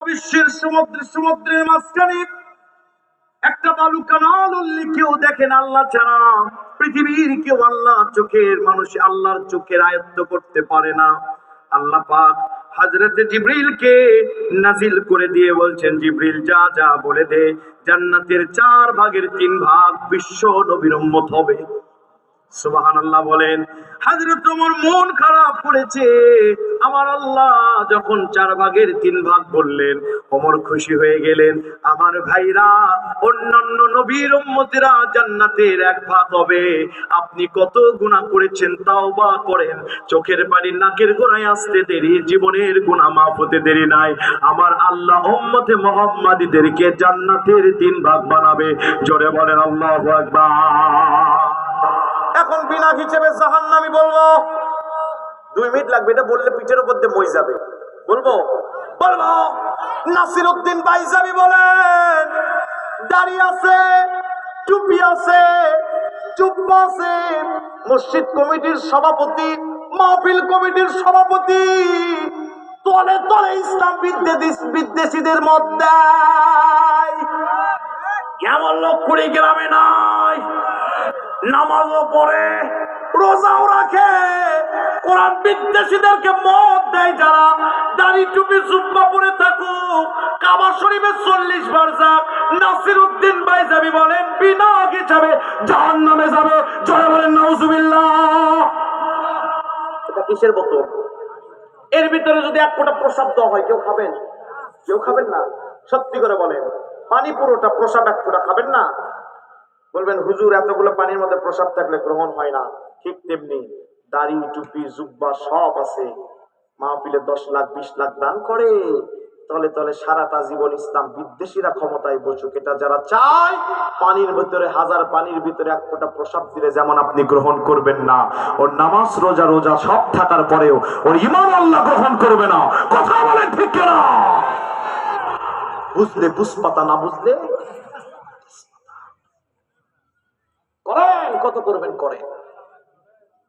বিশ্বের সমুদ্রের মাঝখানে একটা বালু কানাল কেউ দেখেন আল্লাহ ছাড়া। পৃথিবীর কেউ আল্লাহ চোখের মানুষ আল্লাহর চোখের আয়ত্ত করতে পারে না। আল্লাহ পাক হযরত জিবরিলকে নাজিল করে দিয়ে বলছেন, জিবরিল যা যা বলে দে, জান্নাতের 4 ভাগের 3 ভাগ বিশ্ব নবীর উম্মত হবে। সুবহানাল্লাহ বলেন। হযরত ওমর মন খারাপ করেছে। আমার আল্লাহ যখন 4 ভাগের 3 ভাগ বললেন, ওমর খুশি হয়ে গেলেন। আমার ভাইরা, অন্যান্য নবীর উম্মতেরা জান্নাতের 1 ভাগ হবে। আপনি কত গুনাহ করেছেন, তাওবা করেন। চোখের পানি নাকের গোড়ায় আসতে দেরি, জীবনের গুনাহ মাফ হতে দেরি নাই। আমার আল্লাহ উম্মতে মুহাম্মাদীদেরকে জান্নাতের 3 ভাগ বানাবে। জোরে বলেন আল্লাহু আকবার। এখন বিনা হিসেবে জাহান্নামী বলবো? 2 মিনিট লাগবে, এটা বললে পিঠের উপর দিয়ে মই যাবে। বলবো? নাসিরউদ্দিন বাইজাবি বলেন, দাড়ি আছে, টুপি আছে, জুব্বা আছে, মসজিদ কমিটির সভাপতি, মাহফিল কমিটির সভাপতি, তলে তলে ইসলাম বিদ্বেষীদের মধ্যে এমন লোক কুড়ি গ্রামে নাই। নামাজও পড়ে, রোজাও রাখে, কোরআন বিদ্বেষীদেরকে মত দেয় যারা। দাড়ি টুপি জুব্বা পরে থাকুক, কাবা শরীফে 40 বার যাক, নাসিরউদ্দিন বাইজাবি বলেন বিনা হিসাবে জাহান্নামে যাবে। জোরে বলেন নাউজুবিল্লাহ। এটা কিসের বোতল? এর ভিতরে যদি 1 ফোঁটা প্রসাব দেওয়া হয়, কেউ খাবেন? কেউ খাবেন না? সত্যি করে বলেন, পানি পুরোটা, প্রসাব 1 ফোঁটা খাবেন না? বলবেন হুজুর এতগুলো পানির মধ্যে প্রসাব থাকলে গ্রহণ হয় না। ঠিক তেমনি দাড়ি টুপি জুব্বা সব আছে, মাহফিলে 10 লাখ 20 লাখ দান করে, তলে তলে সারাটা জীবন ইসলাম বিদ্বেষীরা ক্ষমতায় বসুক। এটা যারা চায়, পানির ভিতরে 1000 পানির ভিতরে 1 ফোঁটা প্রসাব দিলে যেমন আপনি গ্রহণ করবেন না, ওর নামাজ রোজা সব থাকার পরেও ওর ঈমান আল্লাহ গ্রহণ করবে না। কথা বলেন ঠিক কিনা? বুঝলে পুষ্পাতা, না বুঝলে করেন, কত করবেন করেন,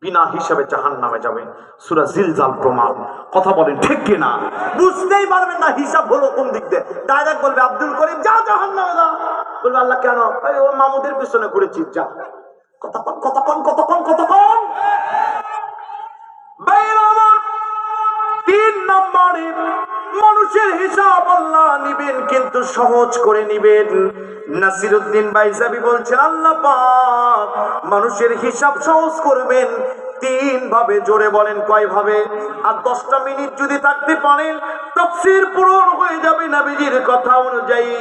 বিনা হিসাবে জাহান্নামে যাবেন। সূরা জিলজাল প্রমাণ। কথা বলেন ঠিক কিনা? বুঝতেই পারবেন না হিসাব হলো কোন দিক দিয়ে। ডাইরেক্ট বলবে আব্দুল করিম যা জাহান্নামে যা। বলবে আল্লাহ কেন? ও মামুদের পিছনে ঘুরেছিস, যা। কতক্ষণ 3 নম্বরে মানুষের হিসাব আল্লাহ নিবেন, কিন্তু সহজ করে নিবেন। নাসিরউদ্দিন বাইজাবি বলছেন আল্লাহ পাক মানুষের হিসাব সহজ করবেন 3 ভাবে। জোরে বলেন কয় ভাবে? আর 10টা মিনিট যদি থাকতে পারেন, তাফসীর পূরণ হয়ে যাবে। নবীজির কথা অনুযায়ী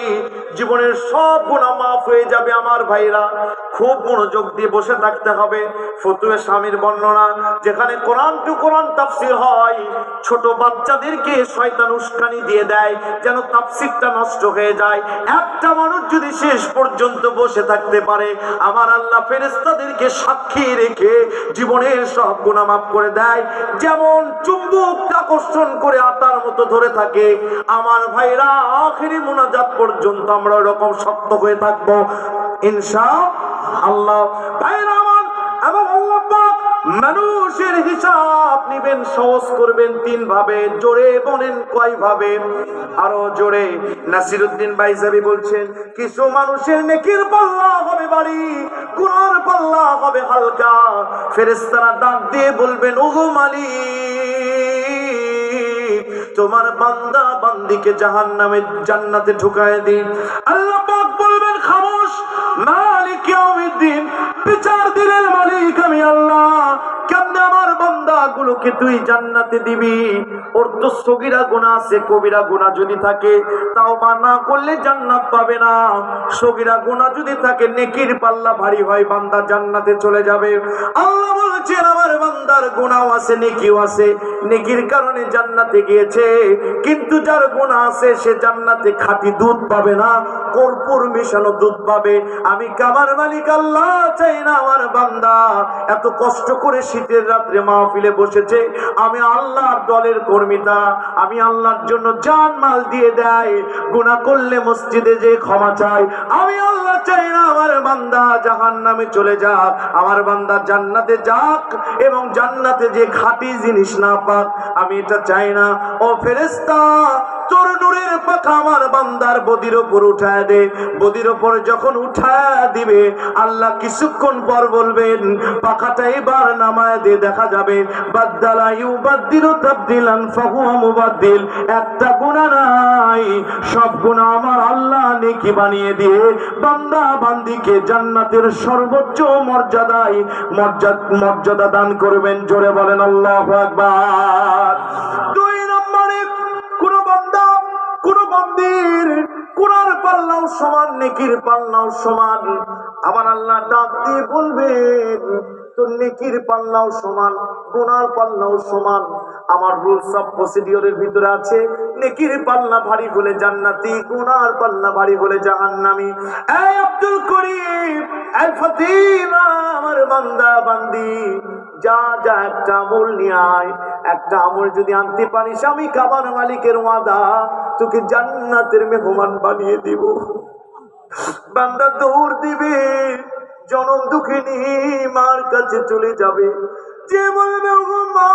জীবনের সব গুনাহ মাফ হয়ে যাবে। আমার ভাইরা, খুব মনোযোগ দিয়ে বসে থাকতে হবে। ফতুয়া স্বামীর বর্ণনা, যেখানে কোরআন টু কোরআন তাফসীর হয়, ছোট বাচ্চাদেরকে শয়তান উস্কানি দিয়ে দেয় যেন তাফসীরটা নষ্ট হয়ে যায়। একটা মানুষ যদি শেষ পর্যন্ত বসে থাকতে পারে, আমার আল্লাহ ফেরেশতাদেরকে সাক্ষী রেখে জীবনের সব গুনাহ মাফ করে দেয়। যেমন চুম্বক আকর্ষণ করে আটার মতো ধরে থাকে। আমার ভাইরা, আখিরি মুনাজাত পর্যন্ত আমরা এরকম শক্ত হয়ে থাকবো ইনশাআল্লাহ। ভাইরা আমার, এবং আল্লাহ পাক মানুষের হিসাব নিবেন, সহজ করবেন 3 ভাবে। জোরে বলেন কয় ভাবে? আরো জোরে। নাসিরউদ্দিন বাইজাবি বলছেন, কিছু মানুষের নেকির পাল্লা হবে ভারী, গুনার পাল্লা হবে হালকা। ফেরেশতারা ডাক দিয়ে বলবেন, ওগো মালিক, তোমার বান্দা বান্দিকে জাহান্নামে জান্নাতে ঢুকায় দিন। আল্লাহ পাক বলবেন, খামোশ, মালিক ইয়াউমিদ্দিন, বিচার দিনের মালিক আমি আল্লাহ। কেমনে আমার বান্দা গুলোকে তুই জান্নাতে দিবি? ওর তো সগীরা গুনাহ আছে, কবিরা গুনাহ যদি থাকে তাওবা না করলে জান্নাত পাবে না। সগীরা গুনাহ যদি থাকে, নেকির পাল্লা ভারী হয়, বান্দা জান্নাতে চলে যাবে। আল্লাহ বলছেন আমার বান্দার গুনাহ আছে, নেকিও আছে, নেকির কারণে জান্নাতে গিয়েছে, কিন্তু যার গুনাহ আছে সে জান্নাতে খাঁটি দুধ পাবে না, কর্পূর মিশানো দুধ পাবে। আমি কাবার মালিক আল্লাহ চাই না আমার বান্দা এত কষ্ট করে শীতের রাত্রে মাহফিলে বসেছে, আমি আল্লাহর দলের কর্মীটা, আমি আল্লাহর জন্য জান মাল দিয়ে দেয়, গুনাহ করলে মসজিদে যে ক্ষমা চাই। আমি আল্লাহ চাই না আমার বান্দা জাহান্নামে চলে যাক, আমার বান্দা জান্নাতে যাক এবং জান্নাতে যে খাঁটি জিনিস না পাক, আমি এটা চাই না। ও ফেরেশতা, তোর নূরের পাখা আমার বান্দার বদির উপর উঠায় দে। বদির উপর যখন উঠায় দিবে আল্লাহ কিছুক্ষণ পর বলবেন পাখাটা এবার নামায় দে। দেখা যাবে বাদদালা ইউবাদদিলু তাবদিলান ফাহুয়া মুবাদদিল, একটা গুনাহ নাই, সব গুনাহ আমার আল্লাহ নেকি বানিয়ে দিয়ে বান্দা বান্দিকে জান্নাতের সর্বোচ্চ মর্যাদায় মর্যাদা দান করবেন। জোরে বলেন আল্লাহু আকবার। দুই নম্বরে কোন বান্দা কোন বান্দির গুনার পাল্লাও সমান, নেকির পাল্লাও সমান। আবার আল্লাহ ডাক দিয়ে বলবেন তোর নেকির পাল্লাও সমান, গুনার পাল্লাও সমান। আমার রুলস অফ প্রসিডিওরের ভিতরে আছে নেকির পাল্লা ভারী হলে জান্নাতি, গুনার পাল্লা ভারী হলে জাহান্নামী। এই আব্দুল করিম, এই ফাতিমা, আমার বান্দা বান্দি, যা যা একটা আমল নিয়ে আয়। একটা আমল যদি আনতে পারিস আমি কাবার মালিকের ওয়াদা তোকে জান্নাতের মেহমান বানিয়ে দিব। বান্দা দৌড় দিবে, জনম দুঃখিনী মার কাছে চলে যাবে। যে বলবে ওগো মা,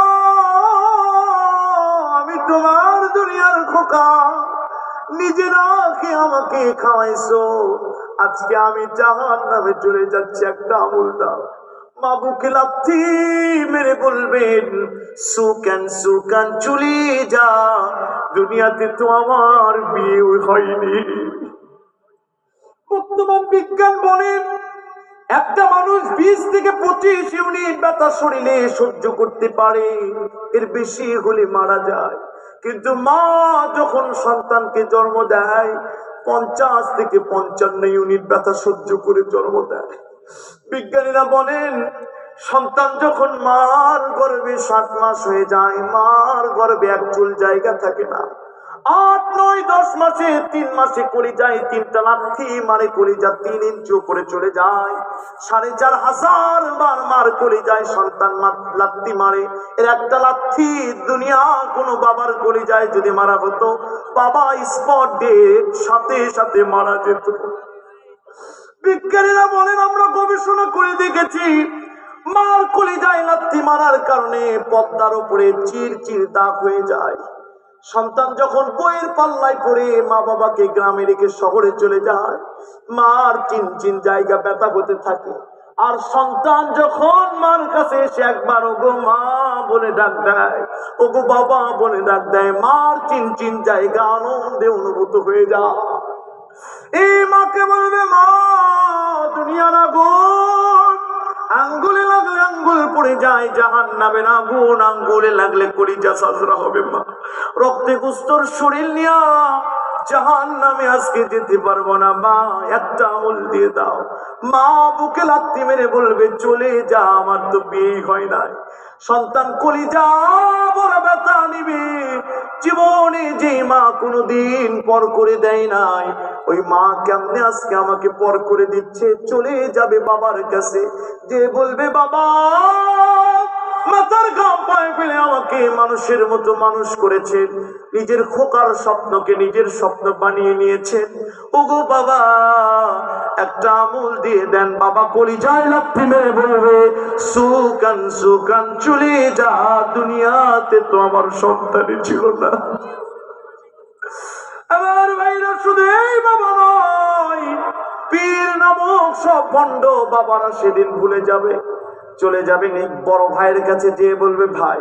আমি তোমার দুনিয়ার খোকা, নিজে না খেয়ে আমাকে খাওয়াইছো, আজকে আমি জাহান্নামে চলে যাচ্ছি, একটা আমল দাও। মা বুকে লাথি মেরে বলবেন সুকান সুকান চলে যা, দুনিয়াতে তো আমার বিয়ে হয়নি। বর্তমান বিজ্ঞান বলেন একটা মানুষ 20 থেকে 25 ইউনিট ব্যথা শরীরে সহ্য করতে পারে, এর বেশি হলে মারা যায়। কিন্তু মা যখন সন্তানকে জন্ম দেয় 50 থেকে 55 ইউনিট ব্যথা সহ্য করে জন্ম দেয়। বিজ্ঞানীরা বলেন সন্তান যখন মার গর্ভে 7 মাস হয়ে যায়, মার গর্ভে এক চুল জায়গা থাকে না। 8, 9, 10 মাসে 3 মাসে কলিজায় 3টা লাথি মারে, কলিজা 3 ইঞ্চি উপরে চলে যায়। 4,500 বার মার কলিজায় সন্তান লাথি মারে। এর একটা লাথি দুনিয়া কোনো বাবার কলিজায় যদি মারা হতো, বাবা স্পট ডেট সাথে সাথে মারা যেত। বিজ্ঞানীরা বলেন আমরা গবেষণা করে দেখেছি মার কলিজায় লাথি মারার কারণে পদ্মার উপরে চির চির দাগ হয়ে যায়। সন্তান যখন বইয়ের পাল্লায় পড়ে মা বাবাকে গ্রামে রেখে শহরে চলে যায়, মার চিনচিন জায়গা ব্যথা হতে থাকে। আর সন্তান যখন মার কাছে এসে একবার ওগো মা বলে ডাক দেয়, ওগো বাবা বলে ডাক দেয়, মার চিনচিন জায়গা আনন্দে অনুভূত হয়ে যায়। এই মাকে বলবে মা দুনিয়ার আগুন, আঙ্গুলে লাগলে আঙ্গুল পড়ে যায় জাহান্নামের আগুন, আঙ্গুলে লাগলে কলিজা সাজরা হবে। মা রক্তে গুস্তর শরীর নিয়া জাহান্নামে আজকে যেতে পারবো না, মা একটা আমল দিয়ে দাও। মা বুকে লাথি মেরে বলবে চলে যা, আমার তো বিয়ে হয় নাই। সন্তান কলিজা বড় ব্যথা নিবে। জীবনে যে মা কোনোদিন পর করে দেয় নাই, ওই মা কেমনে আজকে আমাকে পর করে দিচ্ছে। চলে যাবে বাবার কাছে, যে বলবে বাবা মাথার ঘাম পায়ে ফেলে আমাকে মানুষের মতো মানুষ করেছেন, নিজের খোকার স্বপ্নকে নিজের স্বপ্ন বানিয়ে নিয়েছেন। ওগো বাবা একটা আমল দিয়ে দেন। বাবা কলিজায় লাথি মেরে বলবে সুকান সুকান চলে যা, দুনিয়াতে তো আমার সন্তানই ছিল না। আমার ভাইরা শুধু এই বাবা নয়, পীর নামক সব ভণ্ড বাবারা সেদিন ভুলে যাবে, চলে যাবে বড় ভাইয়ের কাছে যেয়ে বলবে ভাই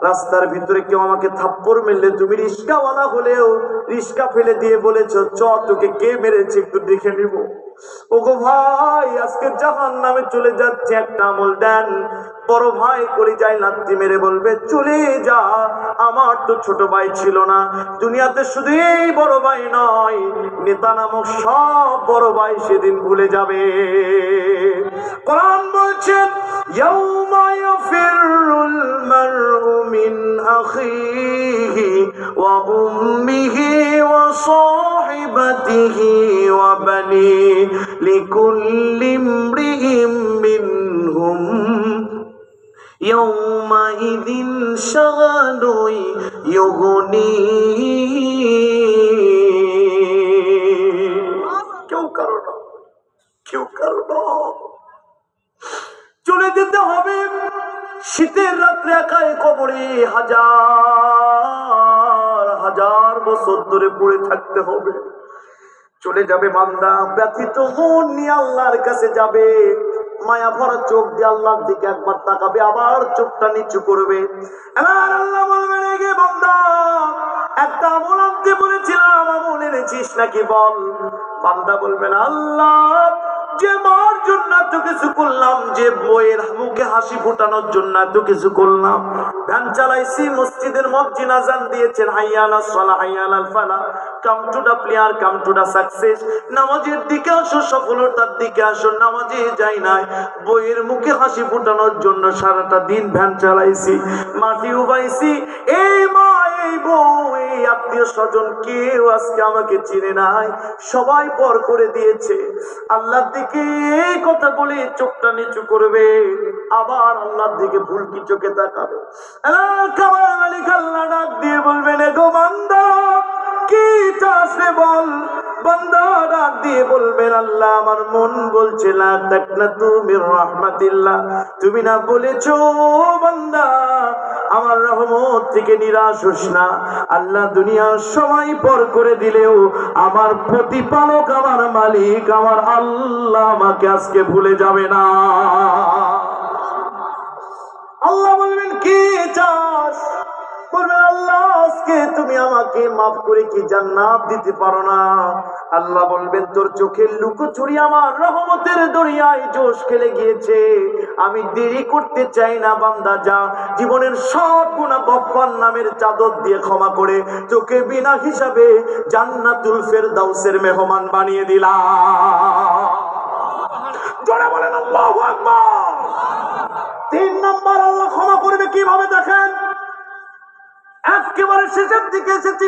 রাস্তার ভিতরে কেউ আমাকে থাপ্পড় মেরলে, তুমি রিস্কাওয়ালা হলেও রিস্কা ফেলে দিয়ে বলেছো চ তোকে কে মেরেছে একটু দেখে নিব। ওগো ভাই আজকে জাহান্নামে চলে যাচ্ছে, একটা আমল দেন। বড় ভাই কলিজায় লাথি মেরে বলবে চলে যা, আমার তো ছোট ভাই ছিল না। দুনিয়াতে শুধু এই বড় ভাই নয়, নেতা নামক সব বড় ভাই সেদিন ভুলে যাবে। কোরআন বলছেন ইয়াউমা ইয়াফিরুল মারউ মিন আখিহি ওয়া উম্মিহি ওয়া সাহিবাতিহি ওয়া বানি লিকুল্লি ইমরিইম মিনহুম ইয়াউমাইযিন শাগালুন ইউগনি। কেউ কারণ চলে যেতে হবে। শীতের রাত্রে একাই কবরে হাজার 1000 বছর ধরে পড়ে থাকতে হবে। চলে যাবে বান্দা, ব্যথিত মন নিয়ে আল্লাহর কাছে যাবে, মায়া ভরা চোখ দিয়ে আল্লাহর দিকে একবার তাকাবে, আবার চোখটা নিচু করবে। এবার আল্লাহ বলবেন, গে বান্দা, একটা আমল আনতে বলেছিলাম, আমল এনেছিস নাকি বল। বান্দা বলবেন, আল্লাহ, যে মার জন্য এত কিছু করলাম, যে বইয়ের মুখে হাসি ফোটানোর জন্য এত কিছু করলাম, ভ্যান চালাইছি, মসজিদের মসজিদ আজান দিয়েছেন, হাইয়া আলাস সালাহ হাইয়া আলাল ফালাহ, come to the prayer, come to the success, নামাজের দিকে আসো, সফলতার দিকে আসো, নামাজে যাই নাই, বইয়ের মুখে হাসি ফোটানোর জন্য সারাটা দিন ভ্যান চালাইছি, মাটি উবাইছি, এই মা, এই বউ, এই আত্মীয় স্বজন কেউ আজকে আমাকে চিনে নাই, সবাই পর করে দিয়েছে। আল্লাহর দিকে এই কথা বলে চোখটা নিচু করবে, আবার আল্লাহর দিকে ভুলকি চোখে তাকাবে। খাবার মালিক আল্লাহ ডাক দিয়ে বলবেন, গো বান্দা, কি চাস রে বল। বান্দা ডাক দিয়ে বলবেন, আল্লাহ, আমার মন বলছে লা তাকনাতু মির রাহমাতিল্লাহ, তুমি না বলেছো বান্দা আমার রহমত থেকে নিরাশ হোস না। আল্লাহ, দুনিয়ার সবাই পর করে দিলেও আমার প্রতিপালক, আমার মালিক, আমার আল্লাহ আমাকে আজকে ভুলে যাবে না। আল্লাহ বলবেন, কি চাস? বলবেন, আল্লাহ, আজকে তুমি আমাকে মাফ করে কি জান্নাত দিতে পারো না? আল্লাহ বলবেন, তোর চোখের লুকোচুরি আমার রহমতের দরিয়ায় জোশ খেলে গিয়েছে, আমি দেরি করতে চাই না। বান্দা, যা, জীবনের সব গুনাহ গফফার নামের চাদর দিয়ে ক্ষমা করে তোকে বিনা হিসাবে জান্নাতুল ফেরদাউসের মেহমান বানিয়ে দিলাম। জোরে বলেন আল্লাহু আকবার। 3 নাম্বার, আল্লাহ ক্ষমা করবে কিভাবে দেখেন, একেবারে শেষের দিকে এসেছি।